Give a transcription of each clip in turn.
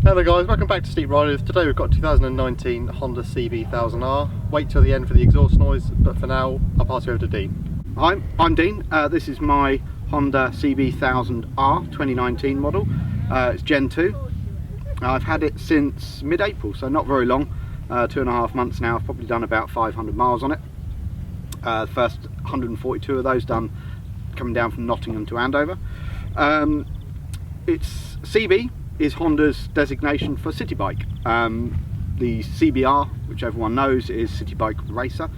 Hello guys, welcome back to Steep Riders. Today we've got 2019 Honda CB1000R. Wait till the end for the exhaust noise, but for now I'll pass you over to Dean. Hi, I'm Dean. This is my Honda CB1000R 2019 model. It's Gen 2. I've had it since mid-April, so not very long. 2.5 months now. I've probably done about 500 miles on it. The first 142 of those done coming down from Nottingham to Andover. It's CB is Honda's designation for city bike. The CBR, which everyone knows, is City Bike Racer,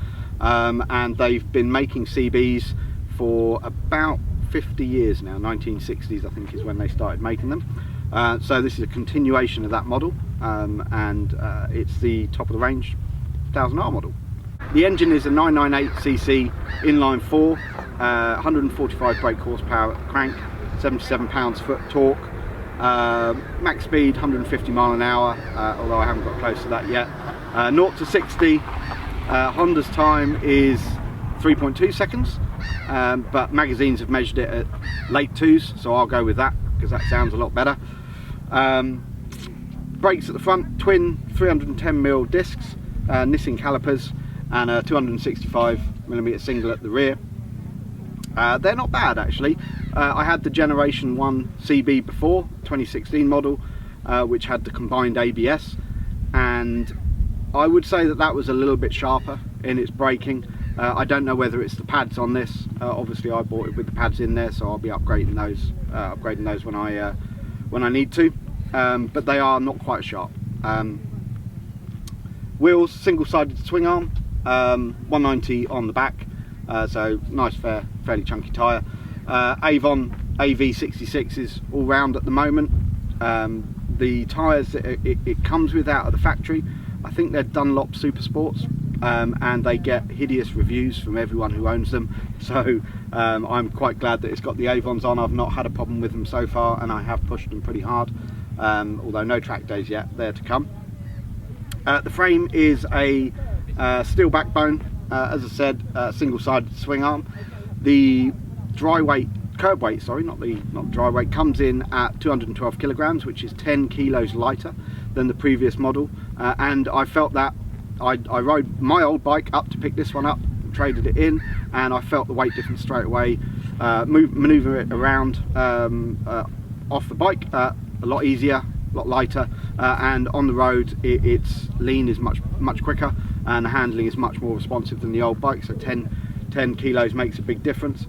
and they've been making CBs for about 50 years now. 1960s I think is when they started making them. So this is a continuation of that model, and it's the top of the range 1000R model. The engine is a 998cc inline 4, 145 brake horsepower crank, 77 pounds-foot torque. Max speed 150 mile an hour, although I haven't got close to that yet. 0 to 60, Honda's time is 3.2 seconds, but magazines have measured it at late 2s, so I'll go with that because that sounds a lot better. Brakes at the front, twin 310mm discs, Nissan calipers, and a 265mm single at the rear. They're not bad actually. I had the Generation 1 CB before, 2016 model, which had the combined ABS, and I would say that that was a little bit sharper in its braking. I don't know whether it's the pads on this. Obviously I bought it with the pads in there, so I'll be upgrading those when I need to, but they are not quite sharp. Wheels, single-sided swing arm, 190 on the back, so nice, fairly chunky tyre. Avon AV66s all round at the moment. The tyres that it comes with out of the factory, I think they're Dunlop Super Sports, and they get hideous reviews from everyone who owns them, so I'm quite glad that it's got the Avons on. I've not had a problem with them so far, and I have pushed them pretty hard, although no track days yet, they're to come. The frame is a steel backbone, as I said, single-sided swing arm. The curb weight, sorry, not dry weight, comes in at 212 kilograms, which is 10 kilos lighter than the previous model, and I felt that I rode my old bike up to pick this one up, traded it in, and I felt the weight difference straight away. Maneuver it around off the bike a lot easier, a lot lighter, and on the road its lean is much quicker, and the handling is much more responsive than the old bike, so 10 kilos makes a big difference.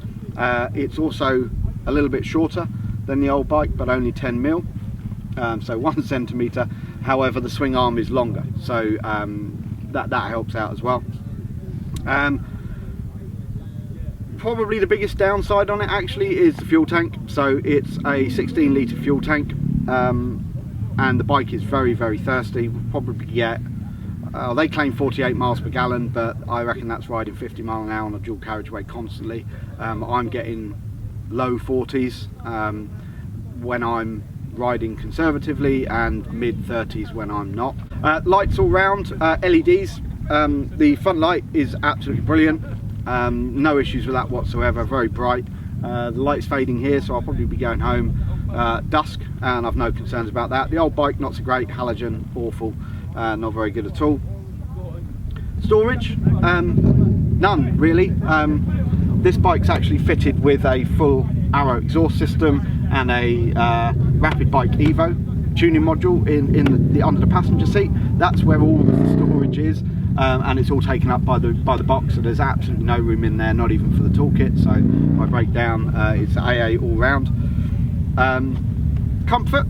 It's also a little bit shorter than the old bike, but only 10mm, so 1 centimetre. However, the swing arm is longer, so that helps out as well. Probably the biggest downside on it actually is the fuel tank. So it's a 16-litre fuel tank, and the bike is very thirsty. We'll probably get, they claim 48 miles per gallon, but I reckon that's riding 50 mile an hour on a dual carriageway constantly. I'm getting low 40s when I'm riding conservatively, and mid 30s when I'm not. Lights all round, LEDs. The front light is absolutely brilliant, no issues with that whatsoever, very bright. The light's fading here, so I'll probably be going home dusk, and I've no concerns about that. The old bike, not so great, halogen, awful, not very good at all. Storage, none really. This bike's actually fitted with a full Arrow exhaust system and a Rapid Bike Evo tuning module in under the passenger seat. That's where all the storage is, and it's all taken up by the box, so there's absolutely no room in there, not even for the toolkit. So if I break down, it's AA all round. Comfort,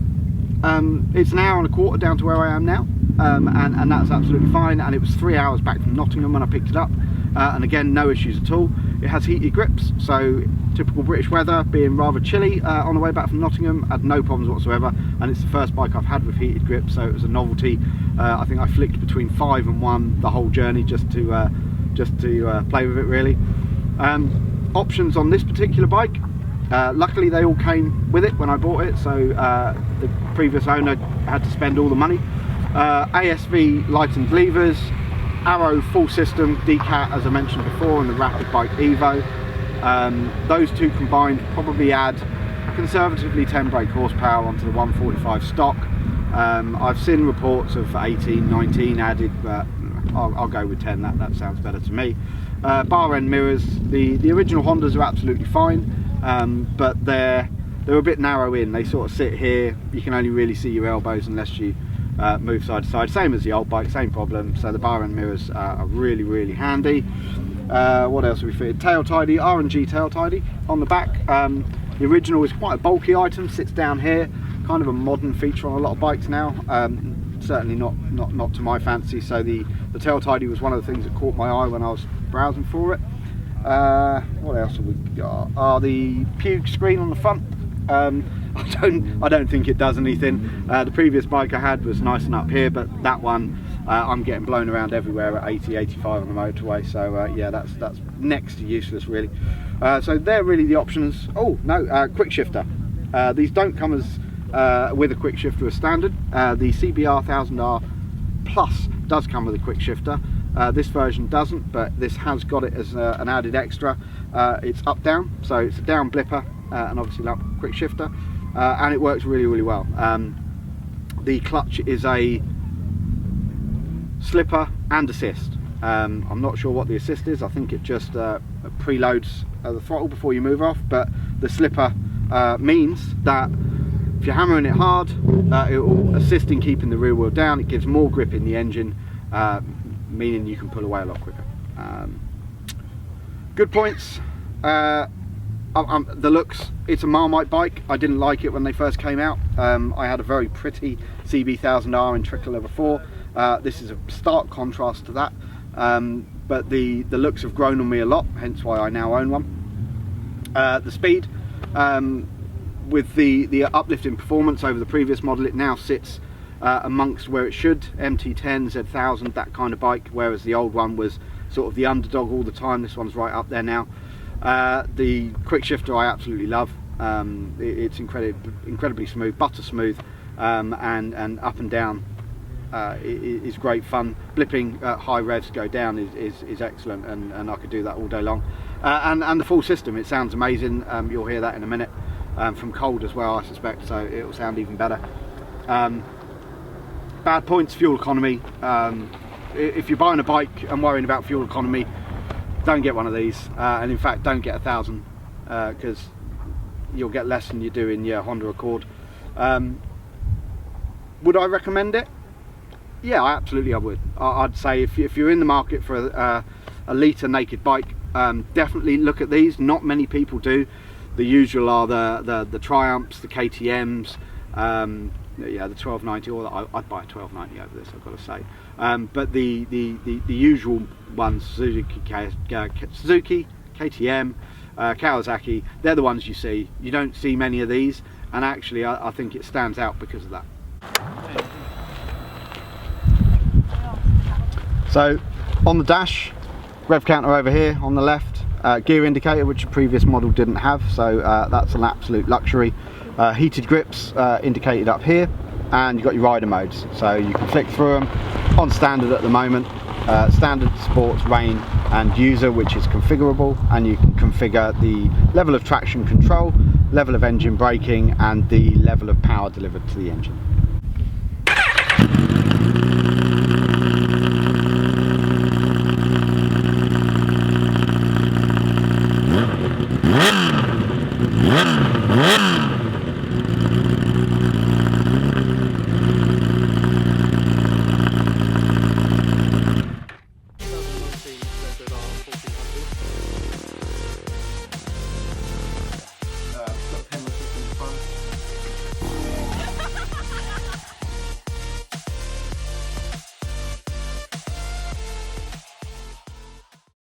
it's an hour and a quarter down to where I am now, and that's absolutely fine, and it was 3 hours back from Nottingham when I picked it up, and again, no issues at all. It has heated grips, so typical British weather, being rather chilly on the way back from Nottingham, had no problems whatsoever, and it's the first bike I've had with heated grips, so it was a novelty. I think I flicked between 5 and 1 the whole journey just to play with it really. Options on this particular bike, luckily they all came with it when I bought it, so the previous owner had to spend all the money. ASV lightened levers, Arrow full system, decat as I mentioned before, and the Rapid Bike Evo. Those two combined probably add conservatively 10 brake horsepower onto the 145 stock. I've seen reports of 18, 19 added, but I'll go with 10. That sounds better to me. Bar end mirrors, the original Hondas are absolutely fine, but they're a bit narrow in. They sort of sit here. You can only really see your elbows unless you move side to side. Same as the old bike, same problem. So the bar end mirrors are really, really handy. What else have we fitted? Tail tidy, R&G tail tidy on the back. The original is quite a bulky item, sits down here, kind of a modern feature on a lot of bikes now. Certainly not to my fancy. So the tail tidy was one of the things that caught my eye when I was browsing for it. What else have we got? The Puke screen on the front. I don't think it does anything. The previous bike I had was nice and up here, but that one I'm getting blown around everywhere at 80, 85 on the motorway. So yeah, that's next to useless really. So they're really the options. Oh no, quick shifter. These don't come as with a quick shifter as standard. The CB1000R Plus does come with a quick shifter. This version doesn't, but this has got it as an added extra. It's up down, so it's a down blipper and obviously up quick shifter, and it works really, really well. The clutch is a slipper and assist. I'm not sure what the assist is. I think it just preloads the throttle before you move off, but the slipper means that if you're hammering it hard, it will assist in keeping the rear wheel down. It gives more grip in the engine, meaning you can pull away a lot quicker. Good points. The looks, it's a Marmite bike. I didn't like it when they first came out. I had a very pretty CB1000R in Tricolor before. This is a stark contrast to that, but the looks have grown on me a lot, hence why I now own one. The speed, with the uplift in performance over the previous model, it now sits amongst where it should. MT10, Z1000, that kind of bike, whereas the old one was sort of the underdog all the time. This one's right up there now. The quick shifter I absolutely love. It's incredibly smooth, butter smooth, and up and down is great fun. Blipping at high revs go down is excellent, and I could do that all day long. And the full system, it sounds amazing. You'll hear that in a minute. From cold as well, I suspect, so it'll sound even better. Bad points, fuel economy. If you're buying a bike and worrying about fuel economy, don't get one of these, and in fact don't get 1000, because you'll get less than you do in your Honda Accord. Would I recommend it? Yeah, absolutely I would. I'd say if you're in the market for a litre naked bike, definitely look at these. Not many people do. The usual are the Triumphs, the KTMs, yeah, the 1290, or I'd buy a 1290 over this, I've got to say. But the usual ones, Suzuki, KTM, Kawasaki, they're the ones you see. You don't see many of these, and actually I think it stands out because of that. So on the dash, rev counter over here on the left, gear indicator, which the previous model didn't have, so that's an absolute luxury. Heated grips indicated up here, and you've got your rider modes, so you can flick through them. On standard at the moment, standard, sports, rain and user, which is configurable, and you can configure the level of traction control, level of engine braking, and the level of power delivered to the engine.